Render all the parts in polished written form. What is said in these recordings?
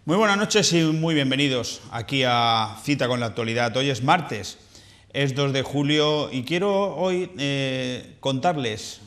Muy buenas noches y muy bienvenidos aquí a Cita con la Actualidad. Hoy es martes, es 2 de julio y quiero hoy contarles,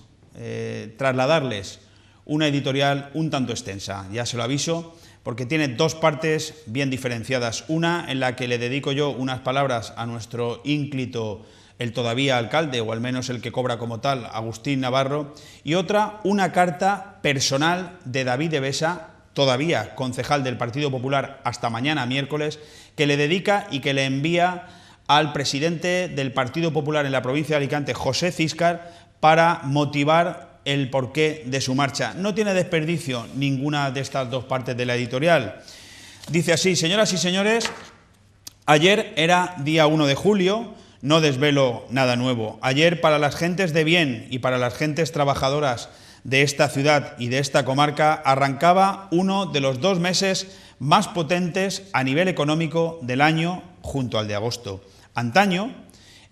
trasladarles una editorial un tanto extensa, ya se lo aviso, porque tiene dos partes bien diferenciadas. Una en la que le dedico yo unas palabras a nuestro ínclito, el todavía alcalde, o al menos el que cobra como tal, Agustín Navarro, y otra, una carta personal de David de Besa, todavía concejal del Partido Popular hasta mañana miércoles, que le dedica y que le envía al presidente del Partido Popular en la provincia de Alicante, José Císcar, para motivar el porqué de su marcha. No tiene desperdicio ninguna de estas dos partes de la editorial. Dice así: señoras y señores, ayer era día 1 de julio, no desvelo nada nuevo. Ayer, para las gentes de bien y para las gentes trabajadoras de esta ciudad y de esta comarca, arrancaba uno de los 2 meses más potentes a nivel económico del año, junto al de agosto. Antaño,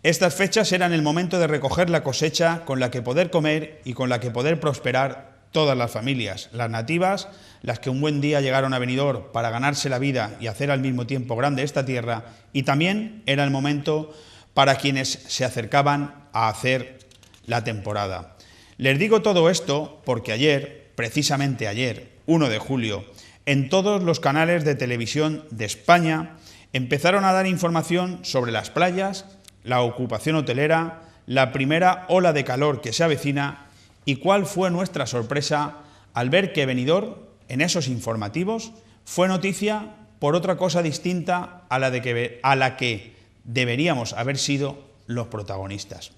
estas fechas eran el momento de recoger la cosecha con la que poder comer y con la que poder prosperar todas las familias, las nativas, las que un buen día llegaron a Benidorm para ganarse la vida y hacer al mismo tiempo grande esta tierra, y también era el momento para quienes se acercaban a hacer la temporada. Les digo todo esto porque ayer, precisamente ayer, 1 de julio, en todos los canales de televisión de España empezaron a dar información sobre las playas, la ocupación hotelera, la primera ola de calor que se avecina, y cuál fue nuestra sorpresa al ver que Benidorm, en esos informativos, fue noticia por otra cosa distinta a la que deberíamos haber sido los protagonistas.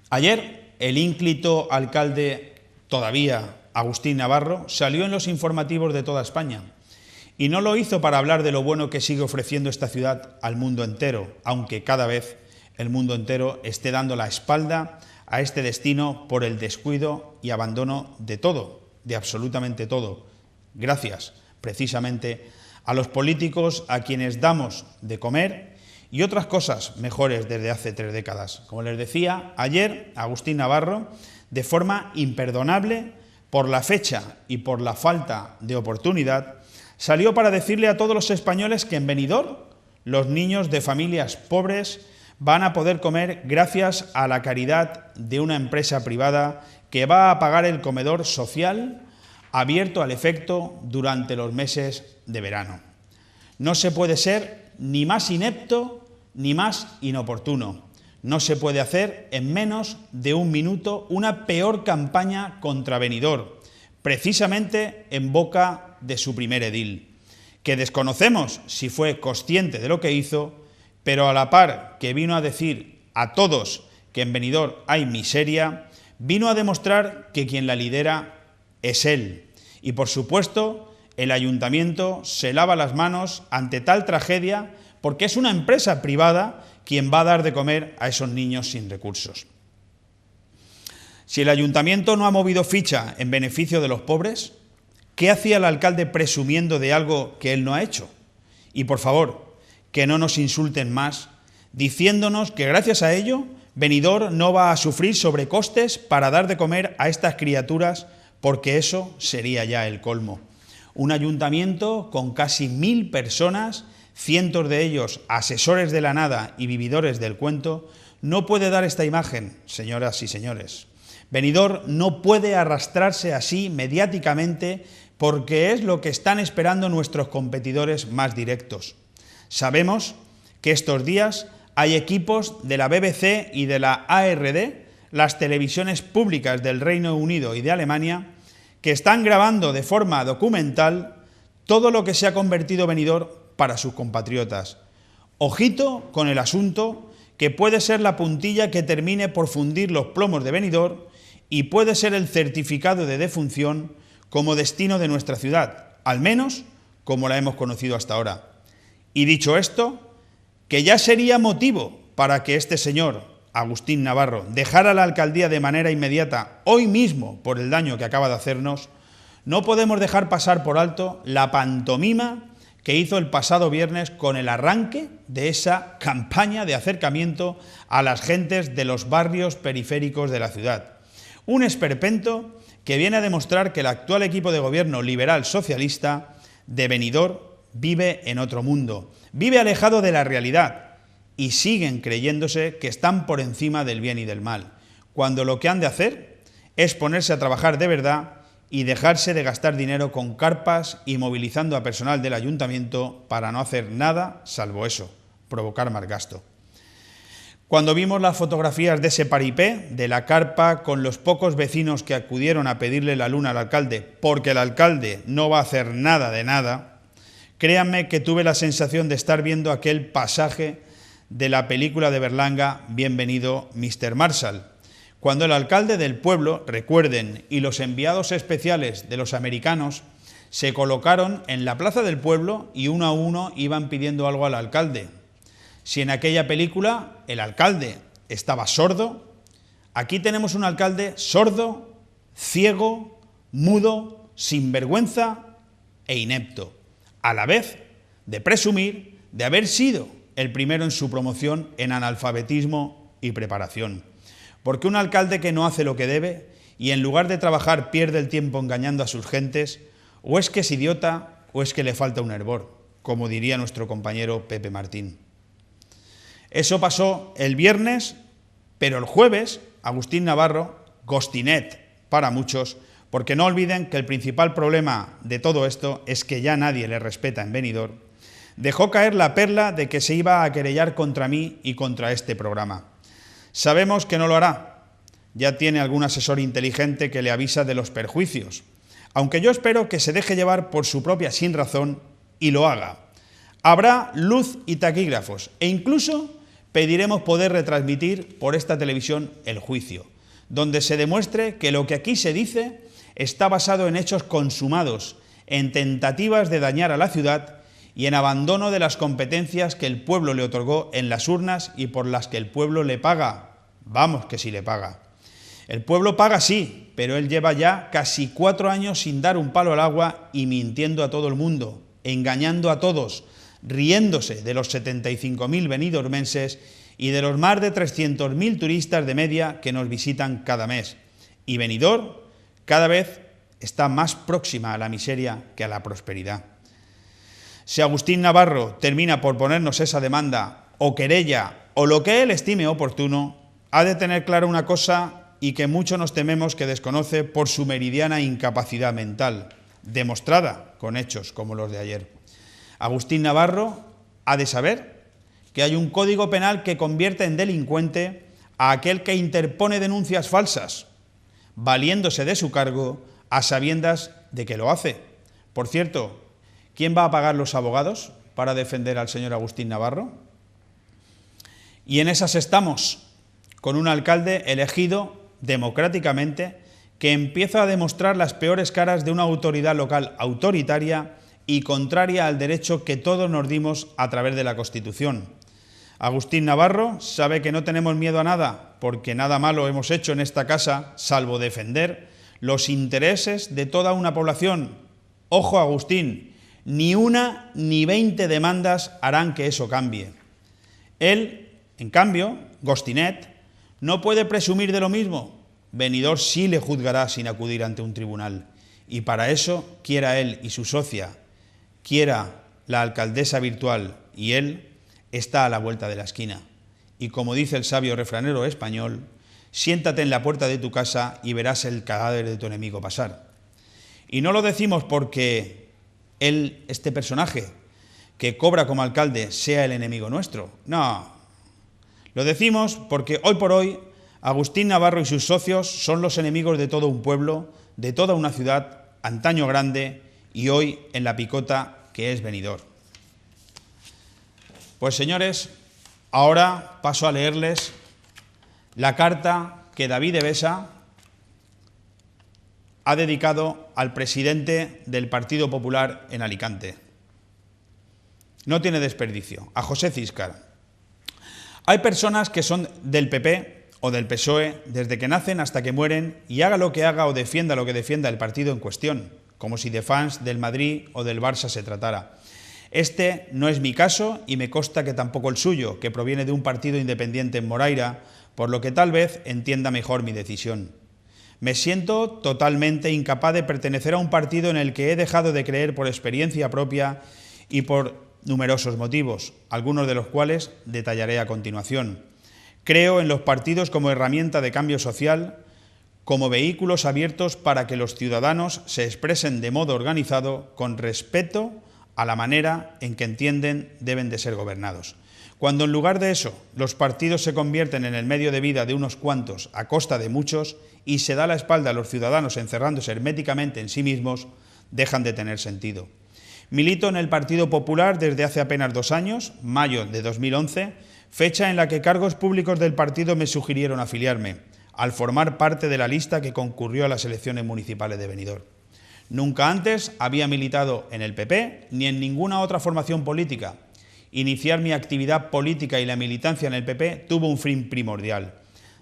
Ayer, el ínclito alcalde todavía, Agustín Navarro, salió en los informativos de toda España, y no lo hizo para hablar de lo bueno que sigue ofreciendo esta ciudad al mundo entero, aunque cada vez el mundo entero esté dando la espalda a este destino por el descuido y abandono de todo, de absolutamente todo, gracias precisamente a los políticos a quienes damos de comer y otras cosas mejores desde hace 3 décadas. Como les decía, ayer Agustín Navarro, de forma imperdonable por la fecha y por la falta de oportunidad, salió para decirle a todos los españoles que en Benidorm los niños de familias pobres van a poder comer gracias a la caridad de una empresa privada que va a pagar el comedor social abierto al efecto durante los meses de verano. No se puede ser ni más inepto ni más inoportuno. No se puede hacer en menos de 1 minuto una peor campaña contra Benidorm, precisamente en boca de su primer edil, que desconocemos si fue consciente de lo que hizo, pero a la par que vino a decir a todos que en Benidorm hay miseria, vino a demostrar que quien la lidera es él. Y por supuesto, el ayuntamiento se lava las manos ante tal tragedia porque es una empresa privada quien va a dar de comer a esos niños sin recursos. Si el ayuntamiento no ha movido ficha en beneficio de los pobres, ¿qué hacía el alcalde presumiendo de algo que él no ha hecho? Y por favor, que no nos insulten más, diciéndonos que gracias a ello Benidorm no va a sufrir sobrecostes para dar de comer a estas criaturas, porque eso sería ya el colmo. Un ayuntamiento con casi 1000 personas, cientos de ellos asesores de la nada y vividores del cuento, no puede dar esta imagen, señoras y señores. Benidorm no puede arrastrarse así mediáticamente porque es lo que están esperando nuestros competidores más directos. Sabemos que estos días hay equipos de la BBC y de la ARD, las televisiones públicas del Reino Unido y de Alemania, que están grabando de forma documental todo lo que se ha convertido Benidorm para sus compatriotas. Ojito con el asunto, que puede ser la puntilla que termine por fundir los plomos de Benidorm y puede ser el certificado de defunción como destino de nuestra ciudad, al menos como la hemos conocido hasta ahora. Y dicho esto, que ya sería motivo para que este señor, Agustín Navarro, dejara la alcaldía de manera inmediata, hoy mismo, por el daño que acaba de hacernos, no podemos dejar pasar por alto la pantomima que hizo el pasado viernes con el arranque de esa campaña de acercamiento a las gentes de los barrios periféricos de la ciudad. Un esperpento que viene a demostrar que el actual equipo de gobierno liberal socialista de Benidorm vive en otro mundo, vive alejado de la realidad y siguen creyéndose que están por encima del bien y del mal, cuando lo que han de hacer es ponerse a trabajar de verdad y dejarse de gastar dinero con carpas y movilizando a personal del ayuntamiento para no hacer nada salvo eso, provocar más gasto. Cuando vimos las fotografías de ese paripé, de la carpa con los pocos vecinos que acudieron a pedirle la luna al alcalde, porque el alcalde no va a hacer nada de nada, créanme que tuve la sensación de estar viendo aquel pasaje de la película de Berlanga, Bienvenido Mr. Marshall, cuando el alcalde del pueblo, recuerden, y los enviados especiales de los americanos se colocaron en la plaza del pueblo y uno a uno iban pidiendo algo al alcalde. Si en aquella película el alcalde estaba sordo, aquí tenemos un alcalde sordo, ciego, mudo, sinvergüenza e inepto, a la vez de presumir de haber sido el primero en su promoción en analfabetismo y preparación. Porque un alcalde que no hace lo que debe y en lugar de trabajar pierde el tiempo engañando a sus gentes, o es que es idiota o es que le falta un hervor, como diría nuestro compañero Pepe Martín. Eso pasó el viernes, pero el jueves Agustín Navarro, Gostinet para muchos, porque no olviden que el principal problema de todo esto es que ya nadie le respeta en Benidorm, dejó caer la perla de que se iba a querellar contra mí y contra este programa. Sabemos que no lo hará, ya tiene algún asesor inteligente que le avisa de los perjuicios, aunque yo espero que se deje llevar por su propia sinrazón y lo haga. Habrá luz y taquígrafos e incluso pediremos poder retransmitir por esta televisión el juicio, donde se demuestre que lo que aquí se dice está basado en hechos consumados, en tentativas de dañar a la ciudad y en abandono de las competencias que el pueblo le otorgó en las urnas y por las que el pueblo le paga. Vamos que sí le paga. El pueblo paga sí, pero él lleva ya casi 4 años sin dar un palo al agua y mintiendo a todo el mundo, engañando a todos, riéndose de los 75.000 benidormenses y de los más de 300.000 turistas de media que nos visitan cada mes. Y Benidorm cada vez está más próxima a la miseria que a la prosperidad. Si Agustín Navarro termina por ponernos esa demanda o querella o lo que él estime oportuno, ha de tener clara una cosa y que mucho nos tememos que desconoce por su meridiana incapacidad mental, demostrada con hechos como los de ayer. Agustín Navarro ha de saber que hay un código penal que convierte en delincuente a aquel que interpone denuncias falsas, valiéndose de su cargo a sabiendas de que lo hace. Por cierto, ¿quién va a pagar los abogados para defender al señor Agustín Navarro? Y en esas estamos, con un alcalde elegido democráticamente que empieza a demostrar las peores caras de una autoridad local autoritaria y contraria al derecho que todos nos dimos a través de la Constitución. Agustín Navarro sabe que no tenemos miedo a nada, porque nada malo hemos hecho en esta casa, salvo defender los intereses de toda una población. Ojo, Agustín, ni una ni 20 demandas harán que eso cambie. Él, en cambio, Gostinet, no puede presumir de lo mismo. Benidorm sí le juzgará sin acudir ante un tribunal. Y para eso, quiera él y su socia, quiera la alcaldesa virtual y él, está a la vuelta de la esquina. Y como dice el sabio refranero español, siéntate en la puerta de tu casa y verás el cadáver de tu enemigo pasar. Y no lo decimos porque él, este personaje que cobra como alcalde, sea el enemigo nuestro. No, lo decimos porque hoy por hoy Agustín Navarro y sus socios son los enemigos de todo un pueblo, de toda una ciudad, antaño grande y hoy en la picota que es Benidorm. Pues señores, ahora paso a leerles la carta que David Ebesa ha dedicado al presidente del Partido Popular en Alicante. No tiene desperdicio, a José Císcar. Hay personas que son del PP o del PSOE desde que nacen hasta que mueren y haga lo que haga o defienda lo que defienda el partido en cuestión, como si de fans del Madrid o del Barça se tratara. Este no es mi caso y me consta que tampoco el suyo, que proviene de un partido independiente en Moraira, por lo que tal vez entienda mejor mi decisión. Me siento totalmente incapaz de pertenecer a un partido en el que he dejado de creer por experiencia propia y por numerosos motivos, algunos de los cuales detallaré a continuación. Creo en los partidos como herramienta de cambio social, como vehículos abiertos para que los ciudadanos se expresen de modo organizado con respeto a la manera en que entienden deben de ser gobernados. Cuando en lugar de eso los partidos se convierten en el medio de vida de unos cuantos a costa de muchos y se da la espalda a los ciudadanos encerrándose herméticamente en sí mismos, dejan de tener sentido. Milito en el Partido Popular desde hace apenas 2 años, mayo de 2011, fecha en la que cargos públicos del partido me sugirieron afiliarme, al formar parte de la lista que concurrió a las elecciones municipales de Benidorm. Nunca antes había militado en el PP ni en ninguna otra formación política. Iniciar mi actividad política y la militancia en el PP tuvo un fin primordial: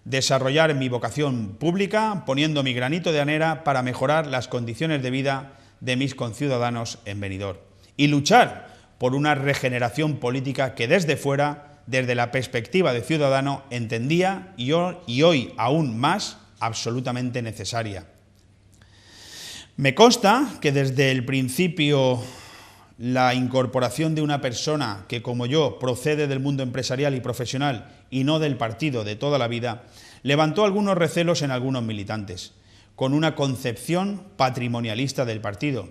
desarrollar mi vocación pública poniendo mi granito de arena para mejorar las condiciones de vida de mis conciudadanos en Benidorm y luchar por una regeneración política que desde fuera, desde la perspectiva de ciudadano, entendía y hoy aún más absolutamente necesaria. Me consta que desde el principio la incorporación de una persona que, como yo, procede del mundo empresarial y profesional y no del partido de toda la vida, levantó algunos recelos en algunos militantes, con una concepción patrimonialista del partido.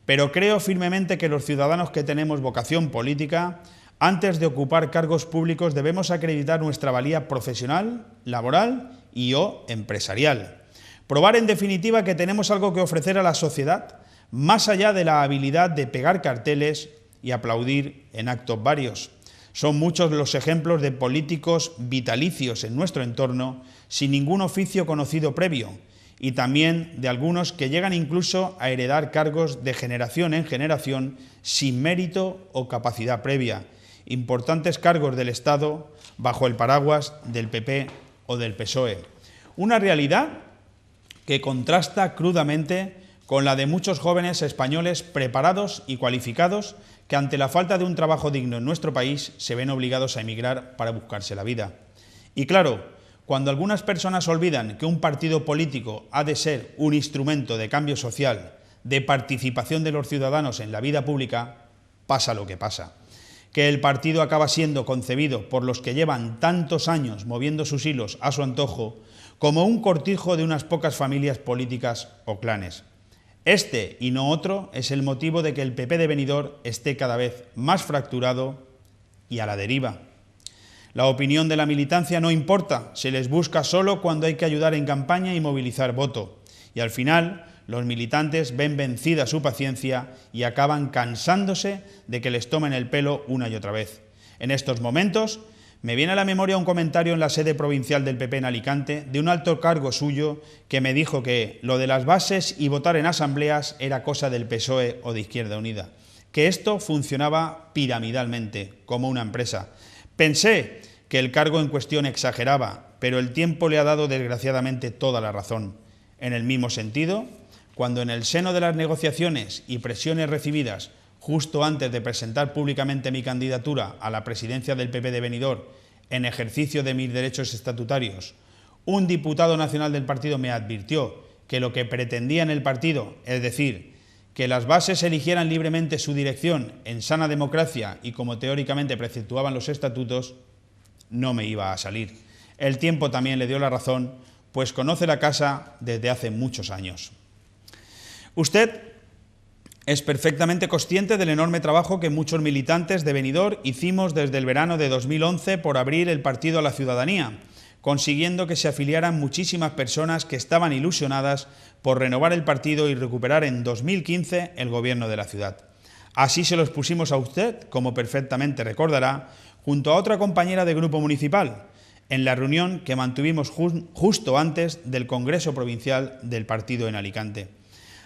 Pero creo firmemente que los ciudadanos que tenemos vocación política, antes de ocupar cargos públicos, debemos acreditar nuestra valía profesional, laboral y o empresarial. Probar, en definitiva, que tenemos algo que ofrecer a la sociedad, más allá de la habilidad de pegar carteles y aplaudir en actos varios. Son muchos los ejemplos de políticos vitalicios en nuestro entorno, sin ningún oficio conocido previo, y también de algunos que llegan incluso a heredar cargos de generación en generación sin mérito o capacidad previa, importantes cargos del Estado bajo el paraguas del PP o del PSOE. Una realidad que contrasta crudamente con la de muchos jóvenes españoles preparados y cualificados que ante la falta de un trabajo digno en nuestro país se ven obligados a emigrar para buscarse la vida. Y claro, cuando algunas personas olvidan que un partido político ha de ser un instrumento de cambio social, de participación de los ciudadanos en la vida pública, pasa lo que pasa. Que el partido acaba siendo concebido por los que llevan tantos años moviendo sus hilos a su antojo como un cortijo de unas pocas familias políticas o clanes. Este y no otro es el motivo de que el PP de Benidorm esté cada vez más fracturado y a la deriva. La opinión de la militancia no importa, se les busca solo cuando hay que ayudar en campaña y movilizar voto. Y al final, los militantes ven vencida su paciencia y acaban cansándose de que les tomen el pelo una y otra vez. En estos momentos, me viene a la memoria un comentario en la sede provincial del PP en Alicante de un alto cargo suyo que me dijo que lo de las bases y votar en asambleas era cosa del PSOE o de Izquierda Unida, que esto funcionaba piramidalmente, como una empresa. Pensé que el cargo en cuestión exageraba, pero el tiempo le ha dado desgraciadamente toda la razón. En el mismo sentido, cuando en el seno de las negociaciones y presiones recibidas justo antes de presentar públicamente mi candidatura a la presidencia del PP de Benidorm en ejercicio de mis derechos estatutarios, un diputado nacional del partido me advirtió que lo que pretendía en el partido, es decir, que las bases eligieran libremente su dirección en sana democracia y como teóricamente preceptuaban los estatutos, no me iba a salir. El tiempo también le dio la razón, pues conoce la casa desde hace muchos años. Usted es perfectamente consciente del enorme trabajo que muchos militantes de Benidorm hicimos desde el verano de 2011 por abrir el partido a la ciudadanía, consiguiendo que se afiliaran muchísimas personas que estaban ilusionadas por renovar el partido y recuperar en 2015 el gobierno de la ciudad. Así se los pusimos a usted, como perfectamente recordará, junto a otra compañera de grupo municipal, en la reunión que mantuvimos justo antes del Congreso Provincial del partido en Alicante.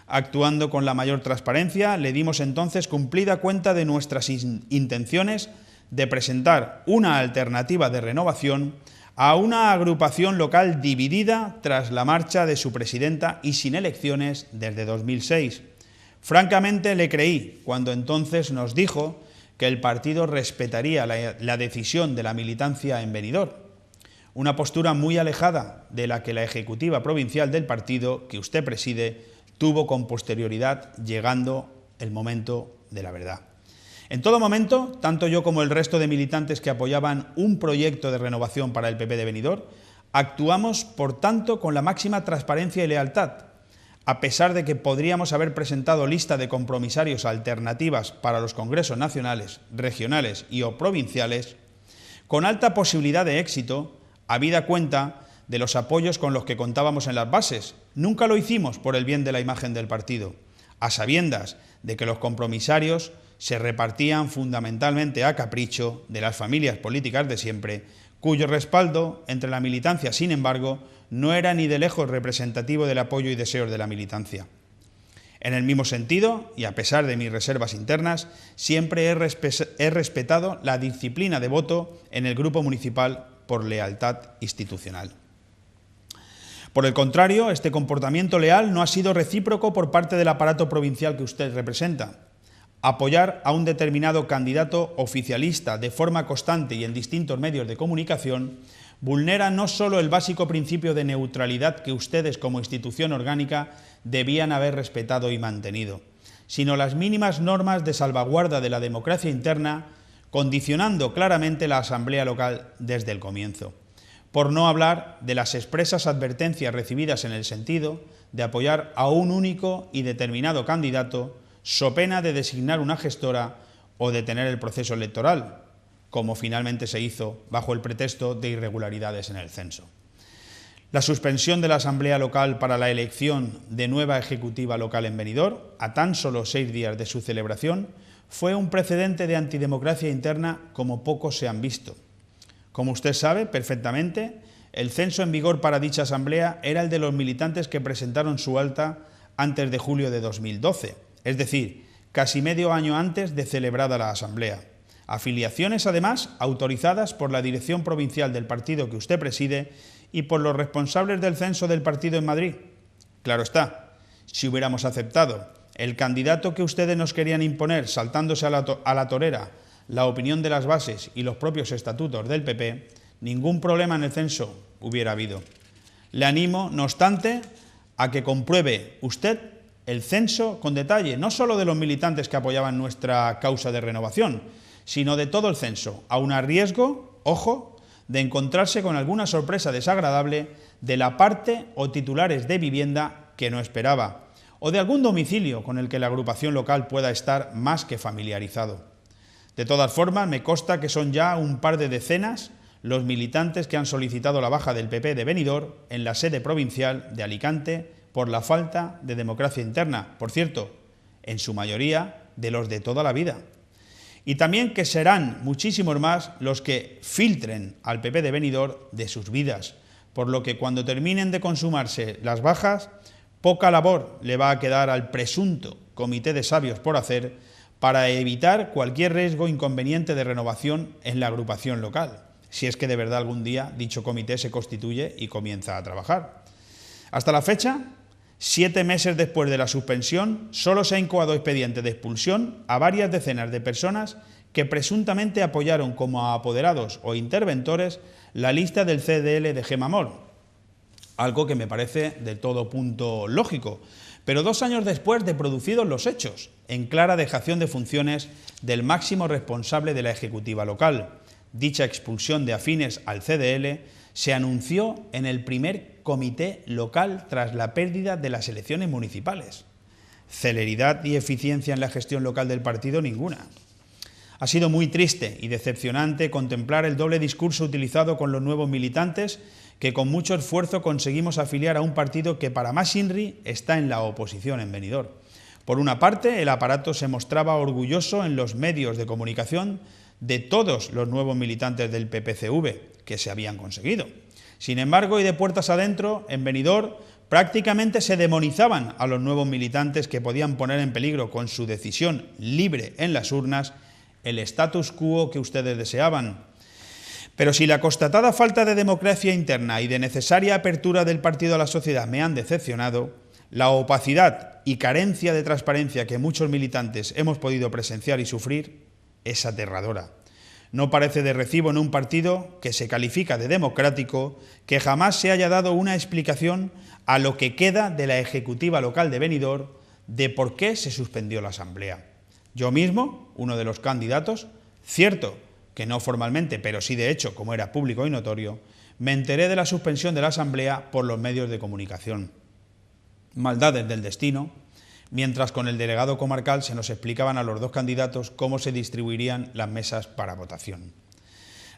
Actuando con la mayor transparencia, le dimos entonces cumplida cuenta de nuestras intenciones de presentar una alternativa de renovación a una agrupación local dividida tras la marcha de su presidenta y sin elecciones desde 2006. Francamente le creí cuando entonces nos dijo que el partido respetaría la decisión de la militancia en Benidorm. una postura muy alejada de la que la ejecutiva provincial del partido que usted preside tuvo con posterioridad, llegando el momento de la verdad. En todo momento, tanto yo como el resto de militantes que apoyaban un proyecto de renovación para el PP de Benidorm, actuamos, por tanto, con la máxima transparencia y lealtad, a pesar de que podríamos haber presentado lista de compromisarios alternativas para los congresos nacionales, regionales y o provinciales, con alta posibilidad de éxito, habida cuenta de los apoyos con los que contábamos en las bases. Nunca lo hicimos por el bien de la imagen del partido, a sabiendas de que los compromisarios se repartían fundamentalmente a capricho de las familias políticas de siempre, cuyo respaldo entre la militancia, sin embargo, no era ni de lejos representativo del apoyo y deseos de la militancia. En el mismo sentido, y a pesar de mis reservas internas, siempre he respetado la disciplina de voto en el grupo municipal por lealtad institucional. Por el contrario, este comportamiento leal no ha sido recíproco por parte del aparato provincial que usted representa. Apoyar a un determinado candidato oficialista de forma constante y en distintos medios de comunicación vulnera no solo el básico principio de neutralidad que ustedes como institución orgánica debían haber respetado y mantenido, sino las mínimas normas de salvaguarda de la democracia interna, condicionando claramente la Asamblea Local desde el comienzo. Por no hablar de las expresas advertencias recibidas en el sentido de apoyar a un único y determinado candidato, so pena de designar una gestora o detener el proceso electoral, como finalmente se hizo bajo el pretexto de irregularidades en el censo. La suspensión de la Asamblea Local para la elección de nueva ejecutiva local en Benidorm, a tan solo 6 días de su celebración, fue un precedente de antidemocracia interna como pocos se han visto. Como usted sabe perfectamente, el censo en vigor para dicha asamblea era el de los militantes que presentaron su alta antes de julio de 2012, es decir, casi medio año antes de celebrada la asamblea. Afiliaciones, además, autorizadas por la dirección provincial del partido que usted preside y por los responsables del censo del partido en Madrid. Claro está, si hubiéramos aceptado el candidato que ustedes nos querían imponer saltándose a la torera la opinión de las bases y los propios estatutos del PP, ningún problema en el censo hubiera habido. Le animo, no obstante, a que compruebe usted el censo con detalle, no solo de los militantes que apoyaban nuestra causa de renovación, sino de todo el censo, aun a riesgo, ojo, de encontrarse con alguna sorpresa desagradable de la parte o titulares de vivienda que no esperaba, o de algún domicilio con el que la agrupación local pueda estar más que familiarizado. De todas formas, me consta que son ya un par de decenas los militantes que han solicitado la baja del PP de Benidorm en la sede provincial de Alicante por la falta de democracia interna, por cierto, en su mayoría de los de toda la vida. Y también que serán muchísimos más los que filtren al PP de Benidorm de sus vidas, por lo que cuando terminen de consumarse las bajas, poca labor le va a quedar al presunto comité de sabios por hacer para evitar cualquier riesgo inconveniente de renovación en la agrupación local, si es que de verdad algún día dicho comité se constituye y comienza a trabajar. Hasta la fecha, 7 meses después de la suspensión, solo se ha incoado expediente de expulsión a varias decenas de personas que presuntamente apoyaron como apoderados o interventores la lista del CDL de Gemma Moll, algo que me parece de todo punto lógico, pero 2 años después de producidos los hechos, en clara dejación de funciones del máximo responsable de la ejecutiva local. Dicha expulsión de afines al CDL se anunció en el primer comité local tras la pérdida de las elecciones municipales. Celeridad y eficiencia en la gestión local del partido, ninguna. Ha sido muy triste y decepcionante contemplar el doble discurso utilizado con los nuevos militantes que con mucho esfuerzo conseguimos afiliar a un partido que para más INRI está en la oposición en Benidorm. Por una parte, el aparato se mostraba orgulloso en los medios de comunicación de todos los nuevos militantes del PPCV que se habían conseguido. Sin embargo, y de puertas adentro, en Benidorm prácticamente se demonizaban a los nuevos militantes que podían poner en peligro con su decisión libre en las urnas el status quo que ustedes deseaban. Pero si la constatada falta de democracia interna y de necesaria apertura del partido a la sociedad me han decepcionado, la opacidad y carencia de transparencia que muchos militantes hemos podido presenciar y sufrir es aterradora. No parece de recibo en un partido que se califica de democrático que jamás se haya dado una explicación a lo que queda de la ejecutiva local de Benidorm de por qué se suspendió la asamblea. Yo mismo, uno de los candidatos, cierto que no formalmente, pero sí de hecho, como era público y notorio, me enteré de la suspensión de la asamblea por los medios de comunicación. Maldades del destino, mientras con el delegado comarcal se nos explicaban a los dos candidatos cómo se distribuirían las mesas para votación.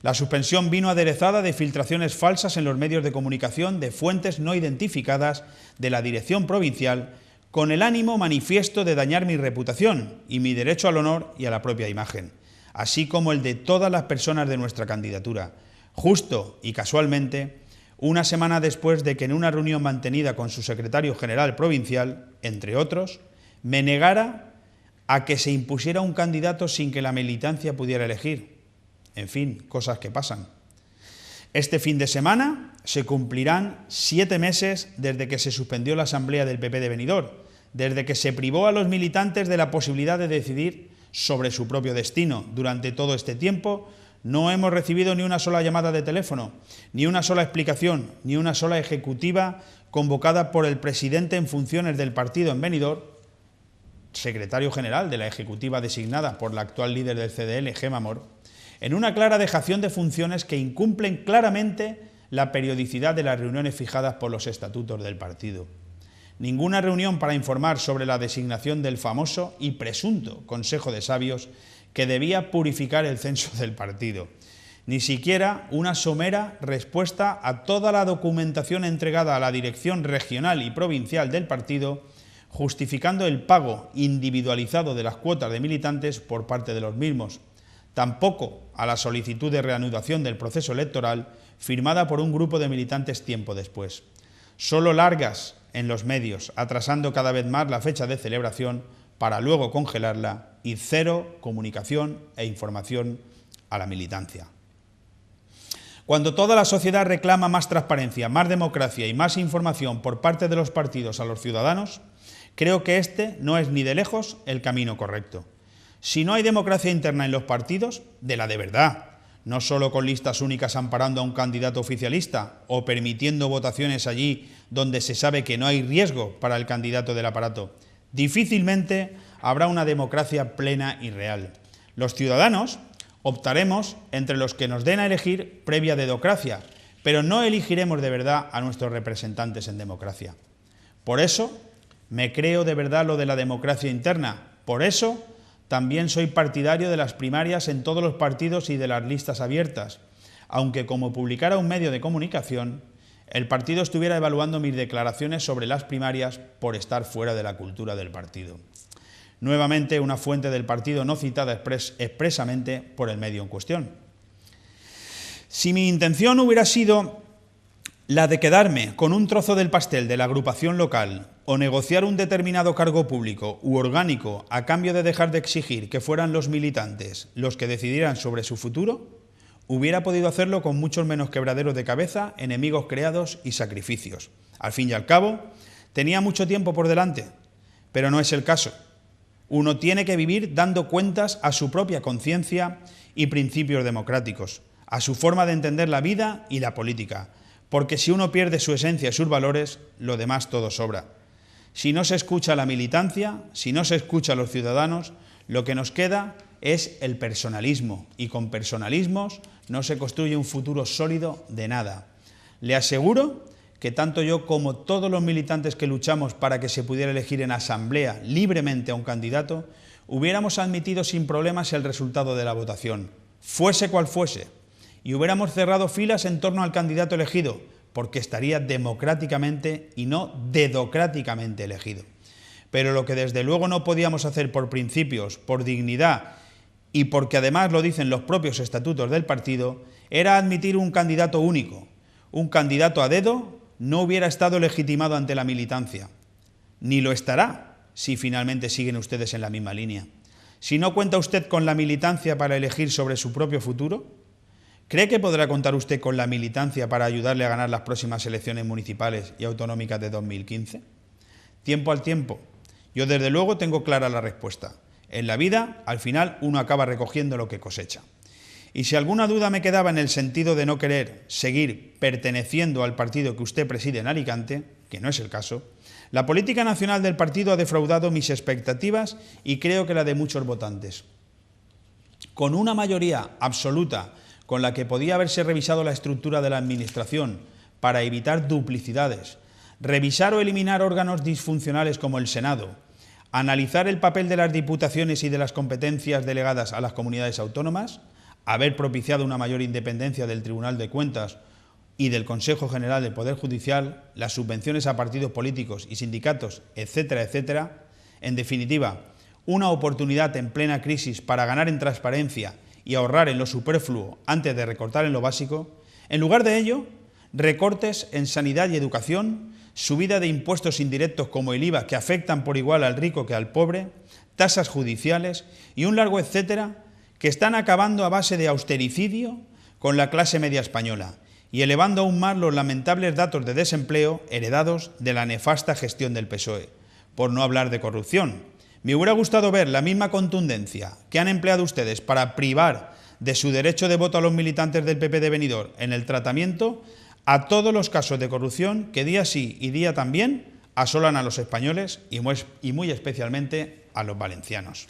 La suspensión vino aderezada de filtraciones falsas en los medios de comunicación de fuentes no identificadas de la dirección provincial con el ánimo manifiesto de dañar mi reputación y mi derecho al honor y a la propia imagen, así como el de todas las personas de nuestra candidatura, justo y casualmente una semana después de que en una reunión mantenida con su secretario general provincial, entre otros, me negara a que se impusiera un candidato sin que la militancia pudiera elegir. En fin, cosas que pasan. Este fin de semana se cumplirán 7 meses desde que se suspendió la asamblea del PP de Benidorm, desde que se privó a los militantes de la posibilidad de decidir sobre su propio destino. Durante todo este tiempo no hemos recibido ni una sola llamada de teléfono, ni una sola explicación, ni una sola ejecutiva convocada por el presidente en funciones del partido en Benidorm, secretario general de la ejecutiva designada por la actual líder del CDL, Gemma Mor, en una clara dejación de funciones que incumplen claramente la periodicidad de las reuniones fijadas por los estatutos del partido. Ninguna reunión para informar sobre la designación del famoso y presunto Consejo de Sabios que debía purificar el censo del partido. Ni siquiera una somera respuesta a toda la documentación entregada a la dirección regional y provincial del partido, justificando el pago individualizado de las cuotas de militantes por parte de los mismos. Tampoco a la solicitud de reanudación del proceso electoral firmada por un grupo de militantes tiempo después. Solo largas en los medios, atrasando cada vez más la fecha de celebración para luego congelarla, y cero comunicación e información a la militancia. Cuando toda la sociedad reclama más transparencia, más democracia y más información por parte de los partidos a los ciudadanos, creo que este no es ni de lejos el camino correcto. Si no hay democracia interna en los partidos, de la de verdad, no solo con listas únicas amparando a un candidato oficialista o permitiendo votaciones allí donde se sabe que no hay riesgo para el candidato del aparato, difícilmente habrá una democracia plena y real. Los ciudadanos optaremos entre los que nos den a elegir previa dedocracia, pero no elegiremos de verdad a nuestros representantes en democracia. Por eso me creo de verdad lo de la democracia interna. Por eso también soy partidario de las primarias en todos los partidos y de las listas abiertas, aunque como publicara un medio de comunicación, el partido estuviera evaluando mis declaraciones sobre las primarias por estar fuera de la cultura del partido. Nuevamente, una fuente del partido no citada expresamente por el medio en cuestión. Si mi intención hubiera sido la de quedarme con un trozo del pastel de la agrupación local o negociar un determinado cargo público u orgánico a cambio de dejar de exigir que fueran los militantes los que decidieran sobre su futuro, hubiera podido hacerlo con muchos menos quebraderos de cabeza, enemigos creados y sacrificios. Al fin y al cabo, tenía mucho tiempo por delante, pero no es el caso. Uno tiene que vivir dando cuentas a su propia conciencia y principios democráticos, a su forma de entender la vida y la política, porque si uno pierde su esencia y sus valores, lo demás todo sobra. Si no se escucha a la militancia, si no se escucha a los ciudadanos, lo que nos queda es el personalismo, y con personalismos no se construye un futuro sólido de nada. Le aseguro que tanto yo como todos los militantes que luchamos para que se pudiera elegir en asamblea libremente a un candidato, hubiéramos admitido sin problemas el resultado de la votación, fuese cual fuese, y hubiéramos cerrado filas en torno al candidato elegido, porque estaría democráticamente y no dedocráticamente elegido. Pero lo que desde luego no podíamos hacer por principios, por dignidad y porque además lo dicen los propios estatutos del partido, era admitir un candidato único. Un candidato a dedo no hubiera estado legitimado ante la militancia, ni lo estará si finalmente siguen ustedes en la misma línea. Si no cuenta usted con la militancia para elegir sobre su propio futuro, ¿cree que podrá contar usted con la militancia para ayudarle a ganar las próximas elecciones municipales y autonómicas de 2015? Tiempo al tiempo. Yo desde luego tengo clara la respuesta. En la vida, al final, uno acaba recogiendo lo que cosecha. Y si alguna duda me quedaba en el sentido de no querer seguir perteneciendo al partido que usted preside en Alicante, que no es el caso, la política nacional del partido ha defraudado mis expectativas y creo que la de muchos votantes. Con una mayoría absoluta con la que podía haberse revisado la estructura de la Administración para evitar duplicidades, revisar o eliminar órganos disfuncionales como el Senado, analizar el papel de las diputaciones y de las competencias delegadas a las comunidades autónomas, haber propiciado una mayor independencia del Tribunal de Cuentas y del Consejo General del Poder Judicial, las subvenciones a partidos políticos y sindicatos, etcétera, etcétera. En definitiva, una oportunidad en plena crisis para ganar en transparencia y ahorrar en lo superfluo antes de recortar en lo básico. En lugar de ello, recortes en sanidad y educación, subida de impuestos indirectos como el IVA que afectan por igual al rico que al pobre, tasas judiciales y un largo etcétera que están acabando a base de austericidio con la clase media española y elevando aún más los lamentables datos de desempleo heredados de la nefasta gestión del PSOE, por no hablar de corrupción. Me hubiera gustado ver la misma contundencia que han empleado ustedes para privar de su derecho de voto a los militantes del PP de Benidorm en el tratamiento a todos los casos de corrupción que día sí y día también asolan a los españoles y muy especialmente a los valencianos.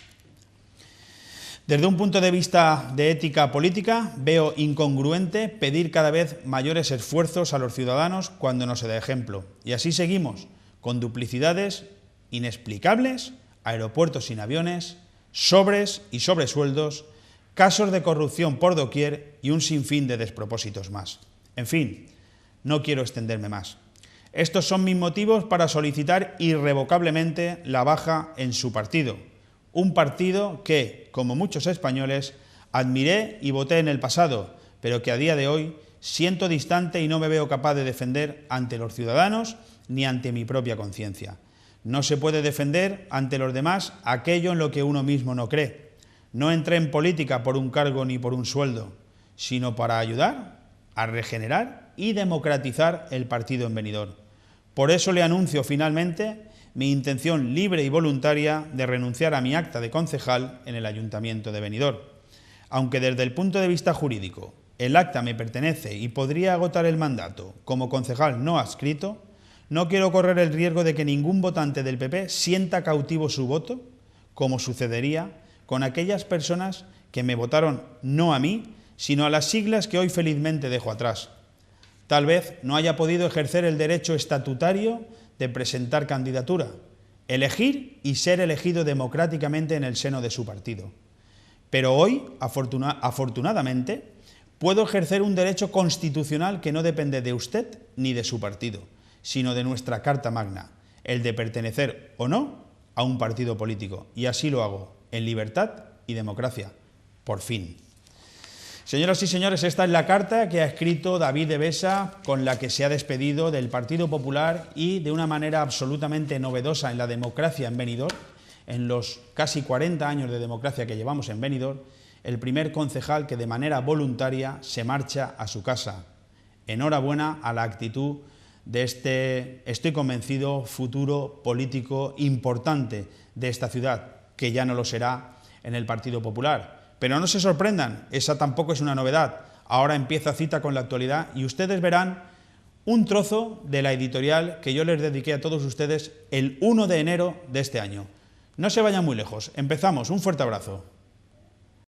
Desde un punto de vista de ética política, veo incongruente pedir cada vez mayores esfuerzos a los ciudadanos cuando no se da ejemplo. Y así seguimos, con duplicidades inexplicables, aeropuertos sin aviones, sobres y sobresueldos, casos de corrupción por doquier y un sinfín de despropósitos más. En fin, no quiero extenderme más. Estos son mis motivos para solicitar irrevocablemente la baja en su partido. Un partido que, como muchos españoles, admiré y voté en el pasado, pero que a día de hoy siento distante y no me veo capaz de defender ante los ciudadanos ni ante mi propia conciencia. No se puede defender ante los demás aquello en lo que uno mismo no cree. No entré en política por un cargo ni por un sueldo, sino para ayudar a regenerar y democratizar el partido en Benidorm. Por eso le anuncio finalmente mi intención libre y voluntaria de renunciar a mi acta de concejal en el Ayuntamiento de Benidorm. Aunque desde el punto de vista jurídico el acta me pertenece y podría agotar el mandato como concejal no adscrito, no quiero correr el riesgo de que ningún votante del PP sienta cautivo su voto, como sucedería con aquellas personas que me votaron no a mí, sino a las siglas que hoy felizmente dejo atrás. Tal vez no haya podido ejercer el derecho estatutario de presentar candidatura, elegir y ser elegido democráticamente en el seno de su partido. Pero hoy, afortunadamente, puedo ejercer un derecho constitucional que no depende de usted ni de su partido, sino de nuestra Carta Magna, el de pertenecer o no a un partido político. Y así lo hago, en libertad y democracia, por fin. Señoras y señores, esta es la carta que ha escrito David de Besa, con la que se ha despedido del Partido Popular y de una manera absolutamente novedosa en la democracia en Benidorm, en los casi 40 años de democracia que llevamos en Benidorm, el primer concejal que de manera voluntaria se marcha a su casa. Enhorabuena a la actitud de este, estoy convencido, futuro político importante de esta ciudad, que ya no lo será en el Partido Popular. Pero no se sorprendan, esa tampoco es una novedad. Ahora empieza cita con la actualidad y ustedes verán un trozo de la editorial que yo les dediqué a todos ustedes el 1 de enero de este año. No se vayan muy lejos. Empezamos. Un fuerte abrazo.